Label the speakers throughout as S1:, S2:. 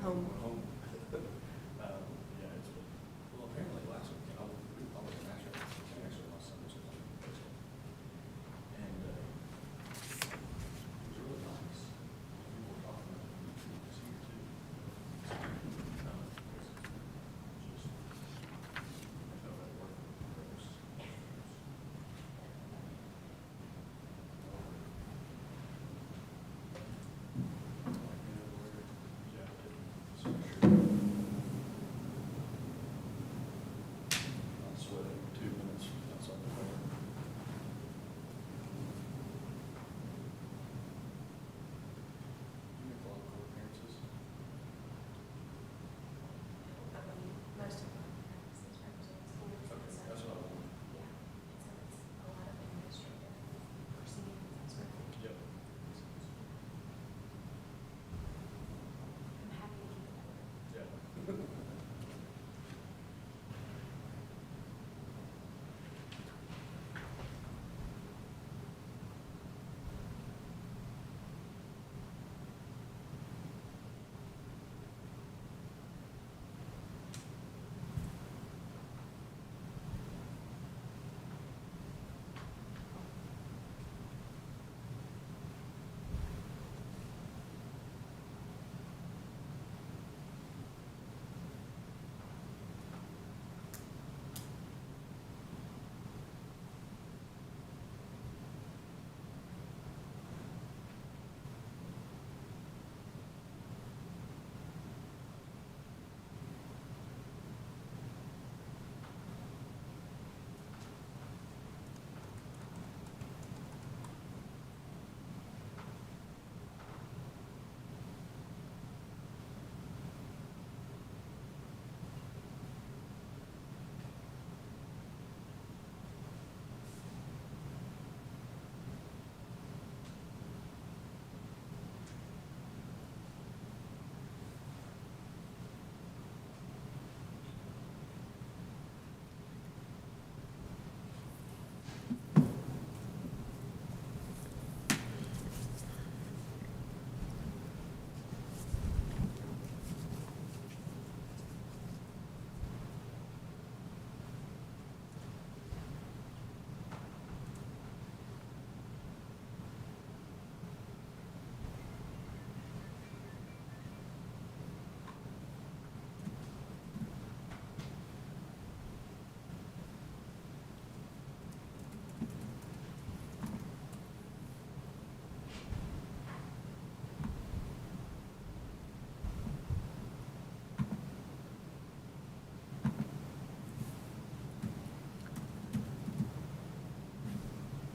S1: home.
S2: Yeah, it's, well, apparently last weekend, I was in Nashville, actually, my son was in Nashville. And, it was really nice. People were talking about it, it was here too. Just, I felt that work. Not sweating 2 minutes outside the door. You make a lot of court appearances.
S1: Most of our practices represent schools.
S2: Okay,
S1: So,
S2: that's what I wanted.
S1: yeah, so it's a lot of administrative proceedings, that sort of thing.
S2: Yep.
S1: I'm happy to keep it that way.
S2: Yeah.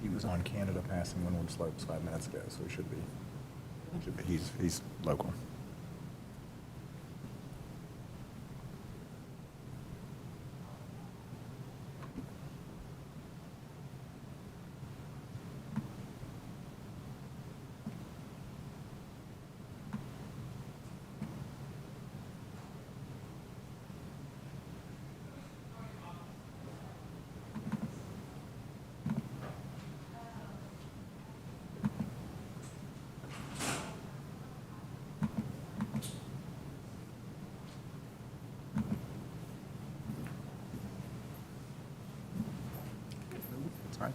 S3: He was on Canada passing Windward Slopes 5 minutes ago, so he should be. He's local. That's right.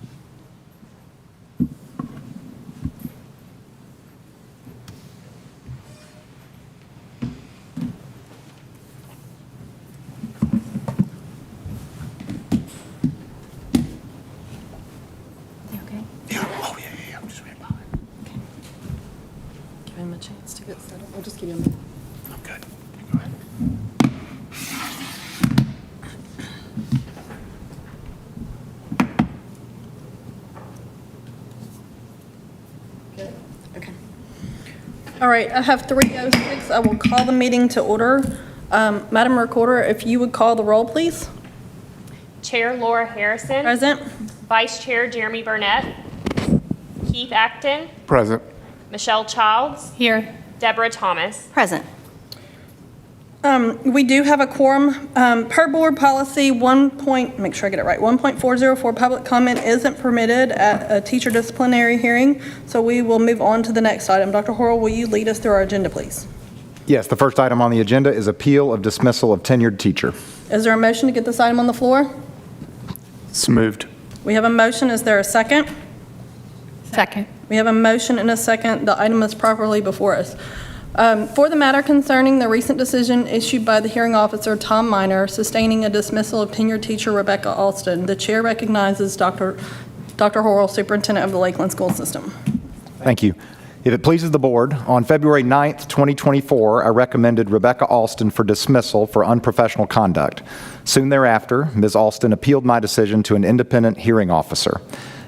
S1: You okay?
S3: Yeah. Oh, yeah. I'm just right behind.
S1: Okay. Give him a chance to get settled. We'll just give you a minute.
S3: I'm good. Go ahead.
S1: Good. Okay. All right, I have 3:06. I will call the meeting to order. Madam Recorder, if you would call the roll, please.
S4: Chair Laura Harrison.
S1: Present.
S4: Vice Chair Jeremy Burnett. Keith Acton.
S3: Present.
S4: Michelle Childs.
S1: Here.
S4: Deborah Thomas.
S1: Present. We do have a quorum. Per board policy, make sure I get it right, 1.404, public comment isn't permitted at a teacher disciplinary hearing, so we will move on to the next item. Dr. Horrell, will you lead us through our agenda, please?
S3: Yes, the first item on the agenda is appeal of dismissal of tenured teacher.
S1: Is there a motion to get this item on the floor?
S5: So moved.
S1: We have a motion. Is there a second?
S6: Second.
S1: We have a motion and a second. The item is properly before us. For the matter concerning the recent decision issued by the hearing officer, Tom Minor, sustaining a dismissal of tenured teacher Rebecca Alston, the chair recognizes Dr. Horrell, Superintendent of the Lakeland School System.
S3: Thank you. If it pleases the board, on February 9th, 2024, I recommended Rebecca Alston for dismissal for unprofessional conduct. Soon thereafter, Ms. Alston appealed my decision to an independent hearing officer.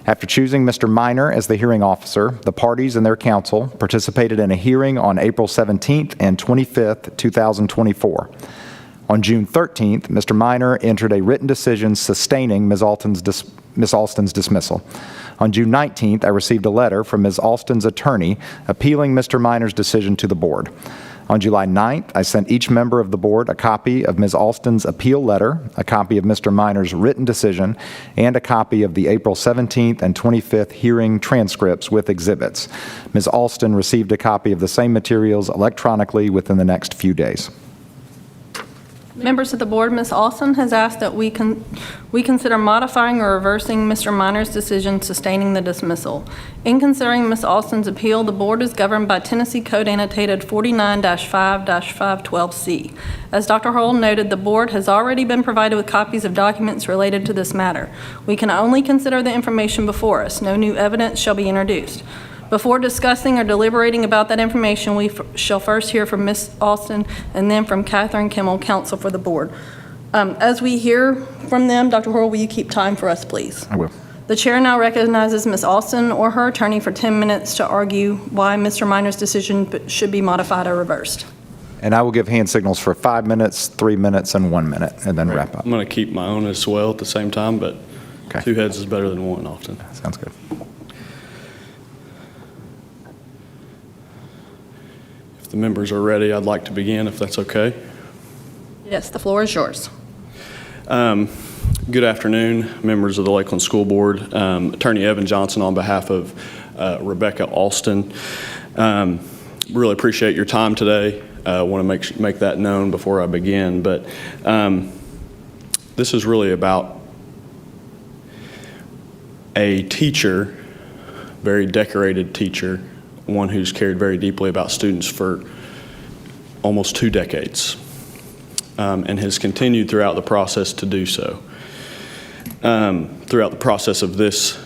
S3: After choosing Mr. Minor as the hearing officer, the parties and their counsel participated in a hearing on April 17th and 25th, 2024. On June 13th, Mr. Minor entered a written decision sustaining Ms. Alston's dismissal. On June 19th, I received a letter from Ms. Alston's attorney appealing Mr. Minor's decision to the board. On July 9th, I sent each member of the board a copy of Ms. Alston's appeal letter, a copy of Mr. Minor's written decision, and a copy of the April 17th and 25th hearing transcripts with exhibits. Ms. Alston received a copy of the same materials electronically within the next few days.
S1: Members of the board, Ms. Alston has asked that we consider modifying or reversing Mr. Minor's decision sustaining the dismissal. In considering Ms. Alston's appeal, the board is governed by Tennessee Code Annotated 49-5-512C. As Dr. Horrell noted, the board has already been provided with copies of documents related to this matter. We can only consider the information before us. No new evidence shall be introduced. Before discussing or deliberating about that information, we shall first hear from Ms. Alston and then from Catherine Kimmel, counsel for the board. As we hear from them, Dr. Horrell, will you keep time for us, please?
S3: I will.
S1: The chair now recognizes Ms. Alston or her attorney for 10 minutes to argue why Mr. Minor's decision should be modified or reversed.
S3: And I will give hand signals for 5 minutes, 3 minutes, and 1 minute, and then wrap up.
S2: I'm going to keep my own as well at the same time, but
S3: Okay.
S2: 2 heads is better than 1 often.
S3: Sounds good.
S2: If the members are ready, I'd like to begin, if that's okay.
S1: Yes, the floor is yours.
S2: Good afternoon, members of the Lakeland School Board. Attorney Evan Johnson on behalf of Rebecca Alston. Really appreciate your time today. I want to make that known before I begin, but this is really about a teacher, very decorated teacher, one who's cared very deeply about students for almost 2 decades, and has continued throughout the process to do so. Throughout the process of this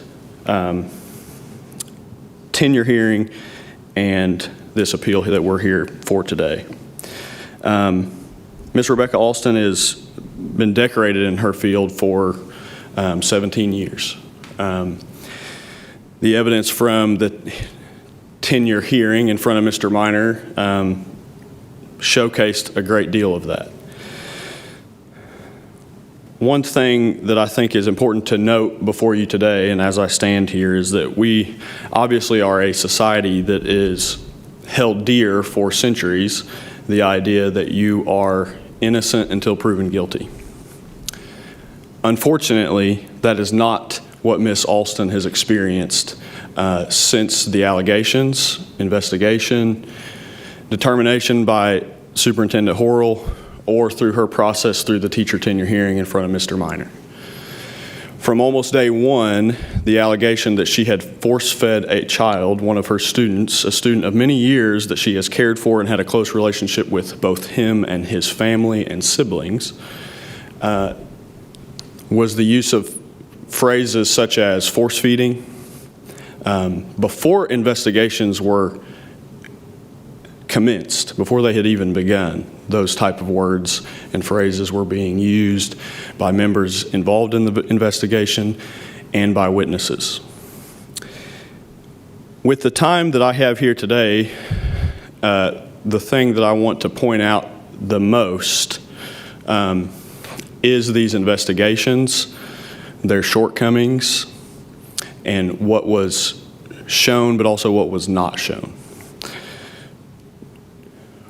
S2: tenure hearing and this appeal that we're here for today. Ms. Rebecca Alston has been decorated in her field for 17 years. The evidence from the tenure hearing in front of Mr. Minor showcased a great deal of that. One thing that I think is important to note before you today, and as I stand here, is that we obviously are a society that is held dear for centuries, the idea that you are innocent until proven guilty. Unfortunately, that is not what Ms. Alston has experienced since the allegations, investigation, determination by Superintendent Horrell, or through her process through the teacher tenure hearing in front of Mr. Minor. From almost day one, the allegation that she had force-fed a child, one of her students, a student of many years that she has cared for and had a close relationship with both him and his family and siblings, was the use of phrases such as force-feeding. Before investigations were commenced, before they had even begun, those type of words and phrases were being used by members involved in the investigation and by witnesses. With the time that I have here today, the thing that I want to point out the most is these investigations, their shortcomings, and what was shown, but also what was not shown.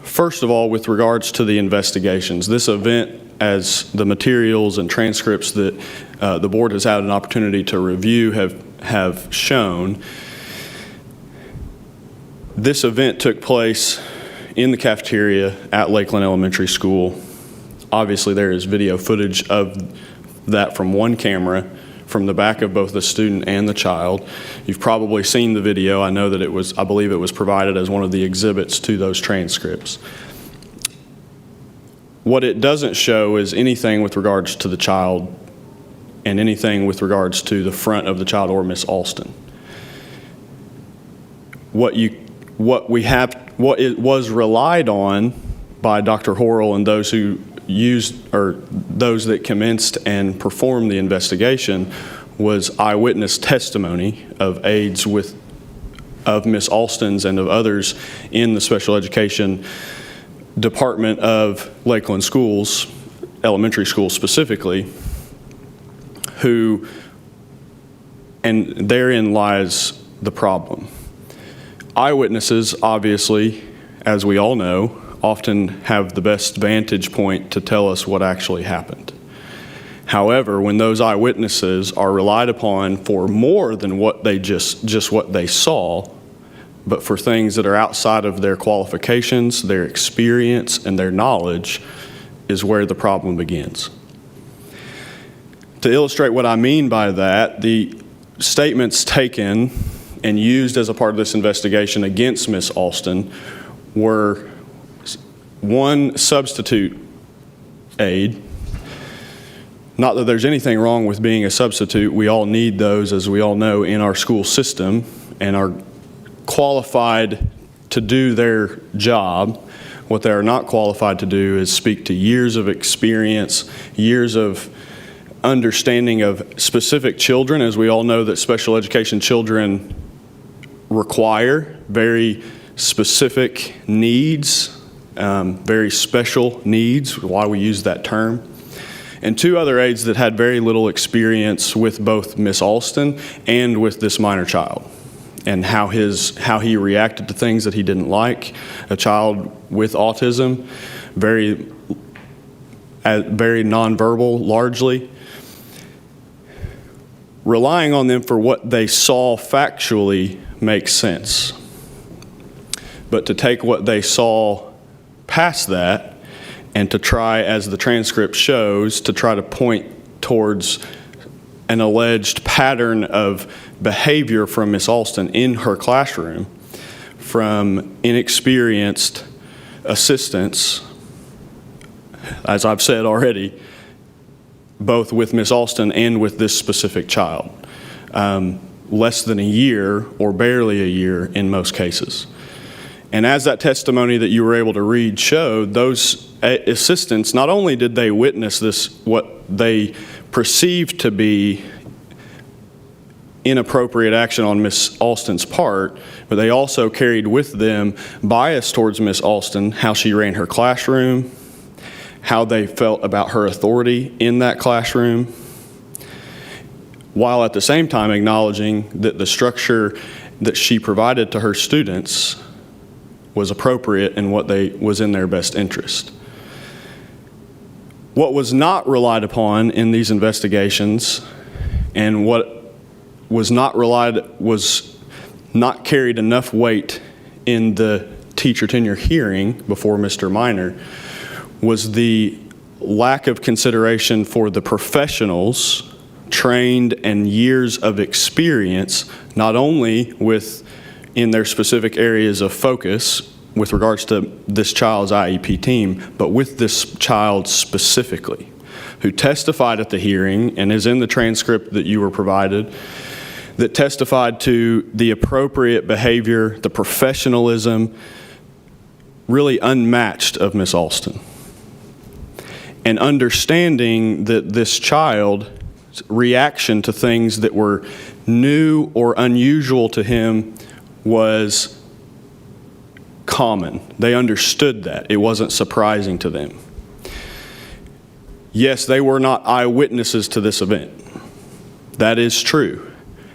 S2: First of all, with regards to the investigations, this event, as the materials and transcripts that the board has had an opportunity to review have shown, this event took place
S7: in the cafeteria at Lakeland Elementary School. Obviously, there is video footage of that from one camera from the back of both the student and the child. You've probably seen the video. I know that I believe it was provided as one of the exhibits to those transcripts. What it doesn't show is anything with regards to the child and anything with regards to the front of the child or Miss Alston. What it was relied on by Dr. Horrell and those who those that commenced and performed the investigation was eyewitness testimony of aides of Miss Alston's and of others in the special education department of Lakeland Schools, elementary schools specifically, and therein lies the problem. Eyewitnesses, obviously, as we all know, often have the best vantage point to tell us what actually happened. However, when those eyewitnesses are relied upon for more than what they just what they saw, but for things that are outside of their qualifications, their experience, and their knowledge, is where the problem begins. To illustrate what I mean by that, the statements taken and used as a part of this investigation against Miss Alston were one substitute aide. Not that there's anything wrong with being a substitute. We all need those, as we all know, in our school system and are qualified to do their job. What they are not qualified to do is speak to years of experience, years of understanding of specific children, as we all know that special education children require very specific needs, very special needs, why we use that term. And two other aides that had very little experience with both Miss Alston and with this minor child, and how he reacted to things that he didn't like. A child with autism, very nonverbal, largely. Relying on them for what they saw factually makes sense. But to take what they saw past that and to try, as the transcript shows, to try to point towards an alleged pattern of behavior from Miss Alston in her classroom from inexperienced assistants, as I've said already, both with Miss Alston and with this specific child. Less than a year or barely a year in most cases. And as that testimony that you were able to read showed, those assistants, not only did they witness this, what they perceived to be inappropriate action on Miss Alston's part, but they also carried with them bias towards Miss Alston, how she ran her classroom, how they felt about her authority in that classroom, while at the same time acknowledging that the structure that she provided to her students was appropriate and was in their best interest. What was not relied upon in these investigations, and what was not carried enough weight in the teacher tenure hearing before Mr. Minor, was the lack of consideration for the professionals trained and years of experience, not only in their specific areas of focus with regards to this child's IEP team, but with this child specifically, who testified at the hearing and is in the transcript that you were provided, that testified to the appropriate behavior, the professionalism, really unmatched of Miss Alston. And understanding that this child's reaction to things that were new or unusual to him was common. They understood that. It wasn't surprising to them. Yes, they were not eyewitnesses to this event. That is true.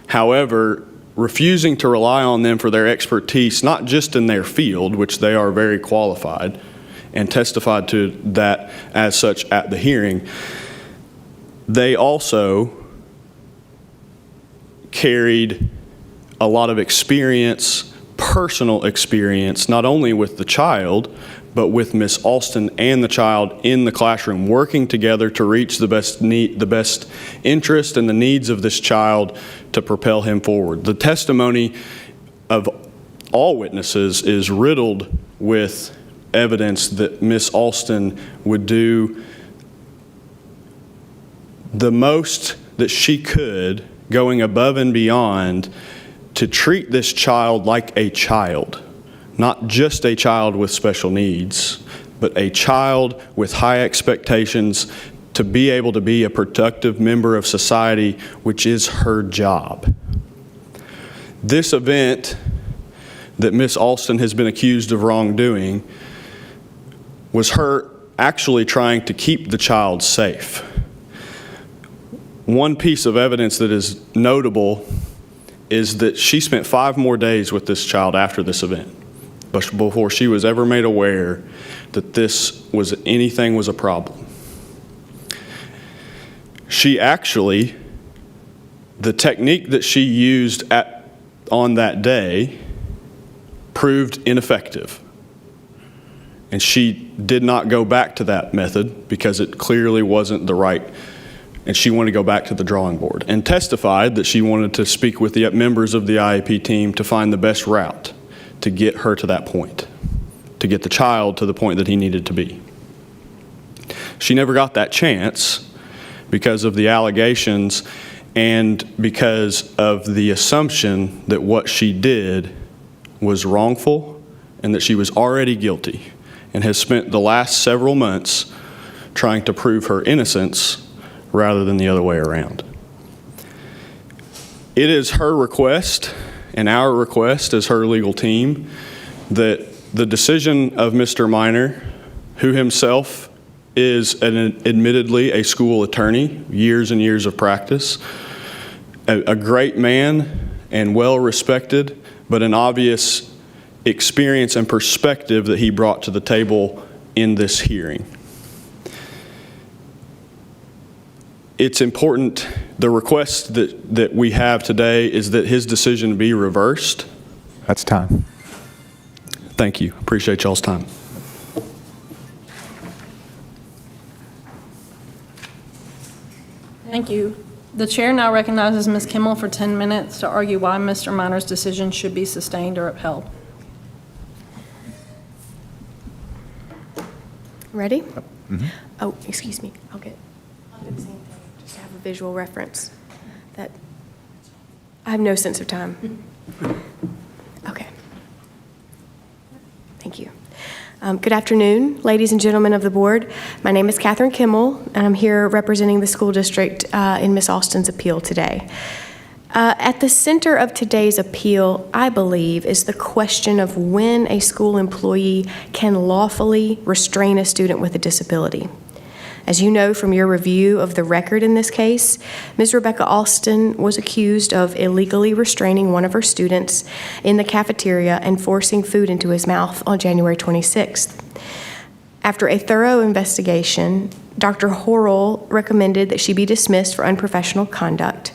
S7: However, refusing to rely on them for their expertise, not just in their field, which they are very qualified, and testified to that as such at the hearing, they also carried a lot of experience, personal experience, not only with the child, but with Miss Alston and the child in the classroom, working together to reach the best interest and the needs of this child to propel him forward. The testimony of all witnesses is riddled with evidence that Miss Alston would do the most that she could, going above and beyond, to treat this child like a child. Not just a child with special needs, but a child with high expectations to be able to be a productive member of society, which is her job. This event that Miss Alston has been accused of wrongdoing was her actually trying to keep the child safe. One piece of evidence that is notable is that she spent 5 more days with this child after this event, but before she was ever made aware that anything was a problem. She actually, the technique that she used on that day proved ineffective. And she did not go back to that method because it clearly wasn't the right, and she wanted to go back to the drawing board and testified that she wanted to speak with the members of the IEP team to find the best route to get her to that point, to get the child to the point that he needed to be. She never got that chance because of the allegations and because of the assumption that what she did was wrongful and that she was already guilty, and has spent the last several months trying to prove her innocence rather than the other way around. It is her request and our request as her legal team that the decision of Mr. Minor, who himself is admittedly a school attorney, years and years of practice, a great man and well respected, but an obvious experience and perspective that he brought to the table in this hearing. It's important, the request that we have today is that his decision be reversed.
S3: That's time.
S7: Thank you. Appreciate y'all's time.
S1: Thank you. The chair now recognizes Ms. Kimmel for 10 minutes to argue why Mr. Minor's decision should be sustained or upheld.
S8: Ready? Oh, excuse me. I'll do the same thing, just to have a visual reference. That I have no sense of time. Okay. Thank you. Good afternoon, ladies and gentlemen of the board. My name is Catherine Kimmel, and I'm here representing the school district in Ms. Alston's appeal today. At the center of today's appeal, I believe, is the question of when a school employee can lawfully restrain a student with a disability. As you know from your review of the record in this case, Ms. Rebecca Alston was accused of illegally restraining one of her students in the cafeteria and forcing food into his mouth on January 26th. After a thorough investigation, Dr. Horrell recommended that she be dismissed for unprofessional conduct.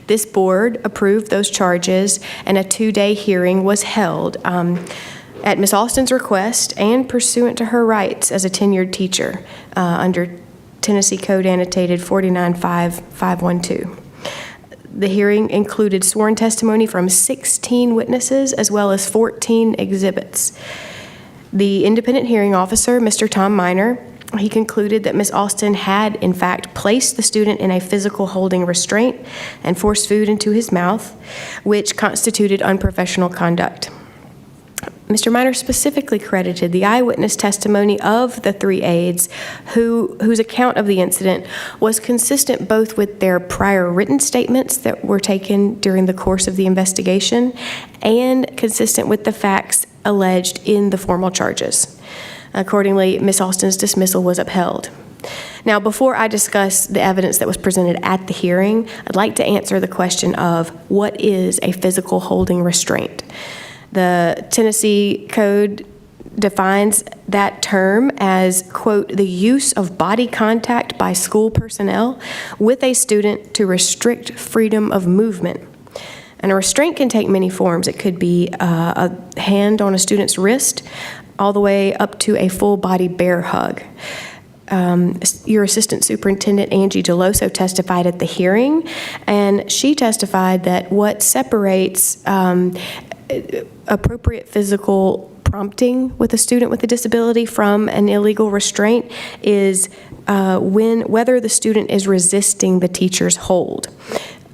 S8: This board approved those charges, and a 2-day hearing was held at Ms. Alston's request and pursuant to her rights as a tenured teacher under Tennessee Code Annotated 495512. The hearing included sworn testimony from 16 witnesses as well as 14 exhibits. The independent hearing officer, Mr. Tom Minor, he concluded that Ms. Alston had, in fact, placed the student in a physical holding restraint and forced food into his mouth, which constituted unprofessional conduct. Mr. Minor specifically credited the eyewitness testimony of the 3 aides whose account of the incident was consistent both with their prior written statements that were taken during the course of the investigation and consistent with the facts alleged in the formal charges. Accordingly, Ms. Alston's dismissal was upheld. Now, before I discuss the evidence that was presented at the hearing, I'd like to answer the question of what is a physical holding restraint. The Tennessee Code defines that term as, quote, the use of body contact by school personnel with a student to restrict freedom of movement. And a restraint can take many forms. It could be a hand on a student's wrist, all the way up to a full-body bear hug. Your Assistant Superintendent, Angie Deloso, testified at the hearing, and she testified that what separates appropriate physical prompting with a student with a disability from an illegal restraint is whether the student is resisting the teacher's hold.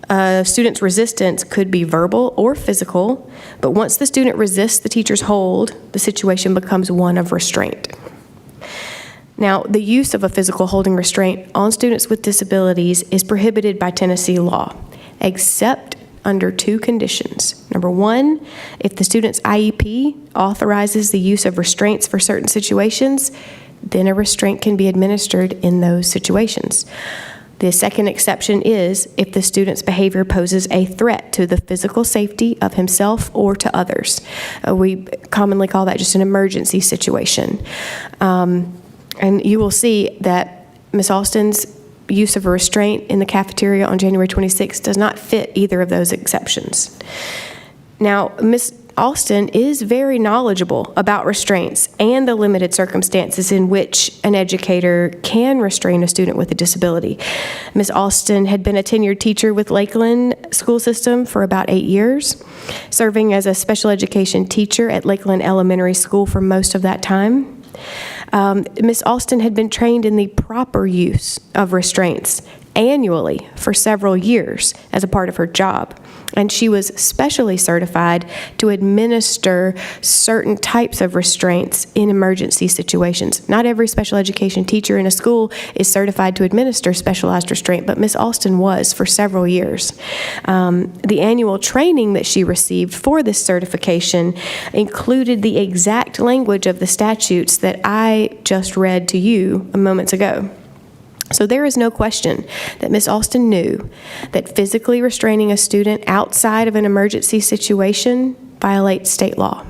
S8: A student's resistance could be verbal or physical, but once the student resists the teacher's hold, the situation becomes one of restraint. Now, the use of a physical holding restraint on students with disabilities is prohibited by Tennessee law, except under two conditions. Number one, if the student's IEP authorizes the use of restraints for certain situations, then a restraint can be administered in those situations. The second exception is if the student's behavior poses a threat to the physical safety of himself or to others. We commonly call that just an emergency situation. And you will see that Ms. Alston's use of a restraint in the cafeteria on January 26th does not fit either of those exceptions. Now, Ms. Alston is very knowledgeable about restraints and the limited circumstances in which an educator can restrain a student with a disability. Ms. Alston had been a tenured teacher with Lakeland School System for about 8 years, serving as a special education teacher at Lakeland Elementary School for most of that time. Ms. Alston had been trained in the proper use of restraints annually for several years as a part of her job, and she was specially certified to administer certain types of restraints in emergency situations. Not every special education teacher in a school is certified to administer specialized restraint, but Ms. Alston was for several years. The annual training that she received for this certification included the exact language of the statutes that I just read to you moments ago. So there is no question that Ms. Alston knew that physically restraining a student outside of an emergency situation violates state law.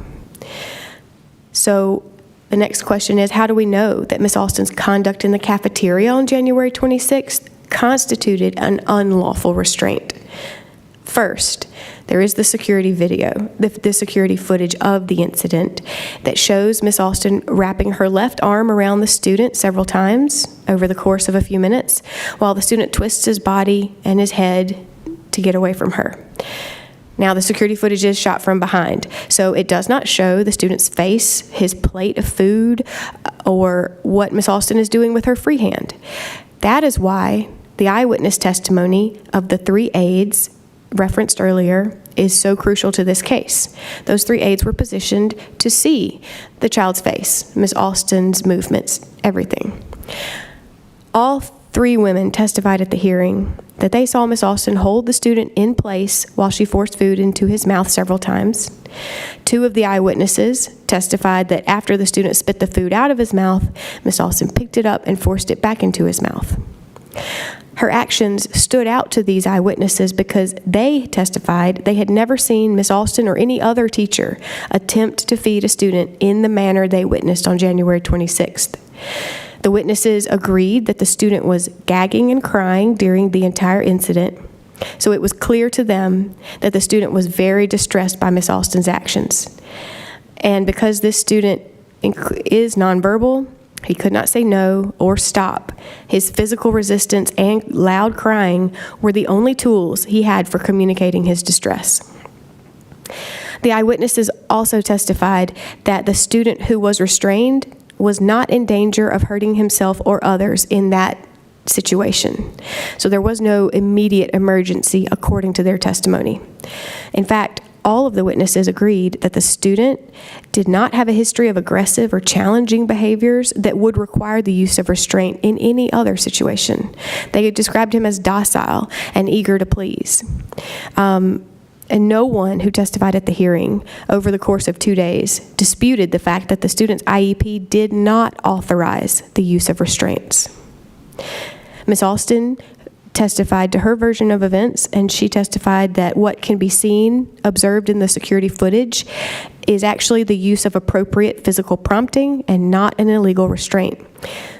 S8: So the next question is, how do we know that Ms. Alston's conduct in the cafeteria on January 26th constituted an unlawful restraint? First, there is the security video, the security footage of the incident that shows Ms. Alston wrapping her left arm around the student several times over the course of a few minutes, while the student twists his body and his head to get away from her. Now, the security footage is shot from behind, so it does not show the student's face, his plate of food, or what Ms. Alston is doing with her free hand. That is why the eyewitness testimony of the 3 aides referenced earlier is so crucial to this case. Those 3 aides were positioned to see the child's face, Ms. Alston's movements, everything. All 3 women testified at the hearing that they saw Ms. Alston hold the student in place while she forced food into his mouth several times. 2 of the eyewitnesses testified that after the student spit the food out of his mouth, Ms. Alston picked it up and forced it back into his mouth. Her actions stood out to these eyewitnesses because they testified they had never seen Ms. Alston or any other teacher attempt to feed a student in the manner they witnessed on January 26th. The witnesses agreed that the student was gagging and crying during the entire incident, so it was clear to them that the student was very distressed by Ms. Alston's actions. And because this student is nonverbal, he could not say no or stop. His physical resistance and loud crying were the only tools he had for communicating his distress. The eyewitnesses also testified that the student who was restrained was not in danger of hurting himself or others in that situation. So there was no immediate emergency according to their testimony. In fact, all of the witnesses agreed that the student did not have a history of aggressive or challenging behaviors that would require the use of restraint in any other situation. They described him as docile and eager to please. And no one who testified at the hearing over the course of 2 days disputed the fact that the student's IEP did not authorize the use of restraints. Ms. Alston testified to her version of events, and she testified that what can be seen, observed in the security footage, is actually the use of appropriate physical prompting and not an illegal restraint.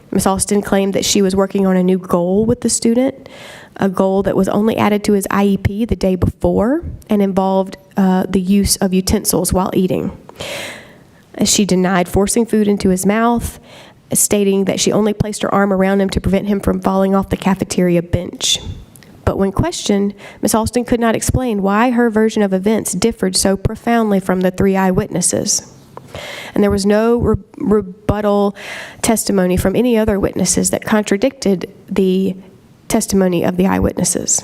S8: Ms. Alston claimed that she was working on a new goal with the student, a goal that was only added to his IEP the day before and involved the use of utensils while eating. She denied forcing food into his mouth, stating that she only placed her arm around him to prevent him from falling off the cafeteria bench. But when questioned, Ms. Alston could not explain why her version of events differed so profoundly from the 3 eyewitnesses. And there was no rebuttal testimony from any other witnesses that contradicted the testimony of the eyewitnesses.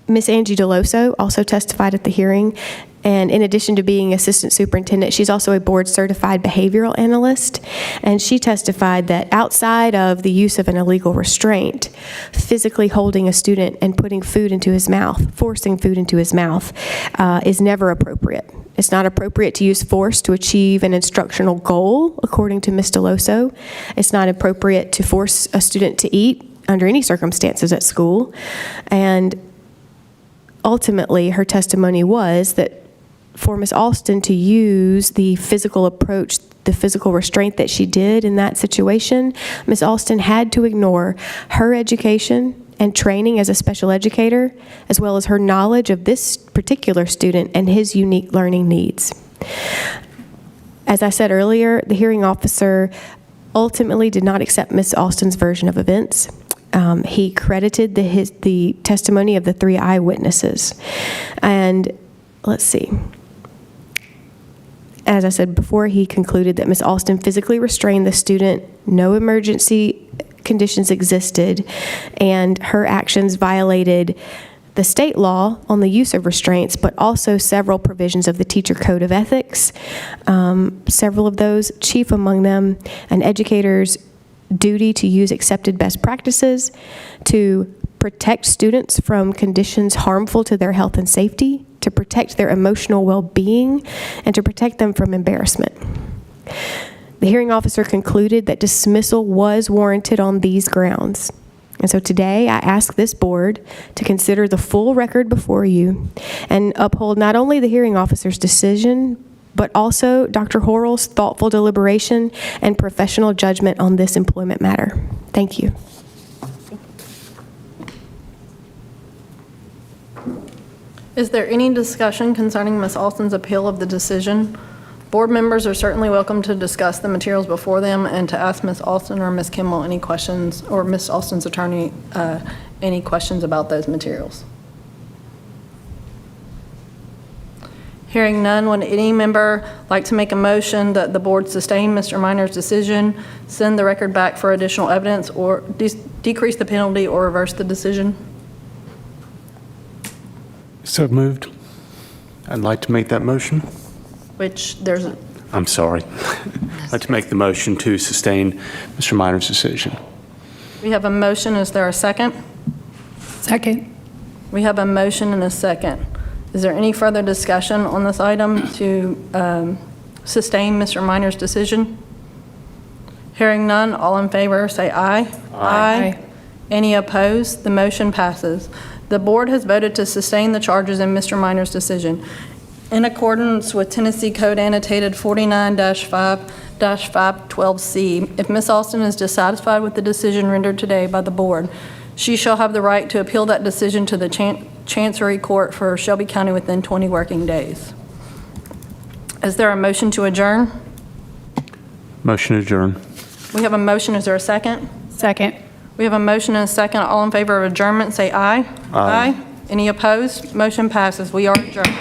S8: Ms. Angie DeLoso also testified at the hearing, and in addition to being assistant superintendent, she's also a board-certified behavioral analyst, and she testified that outside of the use of an illegal restraint, physically holding a student and putting food into his mouth, forcing food into his mouth, is never appropriate. It's not appropriate to use force to achieve an instructional goal, according to Ms. DeLoso. It's not appropriate to force a student to eat under any circumstances at school, and ultimately, her testimony was that for Ms. Alston to use the physical approach, the physical restraint that she did in that situation, Ms. Alston had to ignore her education and training as a special educator, as well as her knowledge of this particular student and his unique learning needs. As I said earlier, the hearing officer ultimately did not accept Ms. Alston's version of events. He credited the testimony of the 3 eyewitnesses. And let's see. As I said before, he concluded that Ms. Alston physically restrained the student, no emergency conditions existed, and her actions violated the state law on the use of restraints, but also several provisions of the Teacher Code of Ethics. Several of those, chief among them, an educator's duty to use accepted best practices, to protect students from conditions harmful to their health and safety, to protect their emotional well-being, and to protect them from embarrassment. The hearing officer concluded that dismissal was warranted on these grounds. And so today, I ask this board to consider the full record before you and uphold not only the hearing officer's decision, but also Dr. Horrell's thoughtful deliberation and professional judgment on this employment matter. Thank you.
S1: Is there any discussion concerning Ms. Alston's appeal of the decision? Board members are certainly welcome to discuss the materials before them and to ask Ms. Alston or Ms. Kimmel any questions, or Ms. Alston's attorney any questions about those materials. Hearing none, would any member like to make a motion that the board sustain Mr. Minor's decision, send the record back for additional evidence, or decrease the penalty or reverse the decision?
S5: So moved. I'd like to make that motion.
S1: Which there's a,
S5: I'm sorry. I'd like to make the motion to sustain Mr. Minor's decision.
S1: we have a motion. Is there a second?
S6: Second.
S1: We have a motion and a second. Is there any further discussion on this item to sustain Mr. Minor's decision? Hearing none, all in favor say aye.
S6: Aye.
S1: Any opposed? The motion passes. The board has voted to sustain the charges in Mr. Minor's decision. In accordance with Tennessee Code Annotated 49-5-512C, if Ms. Alston is dissatisfied with the decision rendered today by the board, she shall have the right to appeal that decision to the Chancery Court for Shelby County within 20 working days. Is there a motion to adjourn?
S5: Motion adjourn.
S1: We have a motion. Is there a second?
S6: Second.
S1: We have a motion and a second. All in favor of adjournment, say aye.
S5: Aye.
S1: Any opposed? Motion passes. We are adjourned.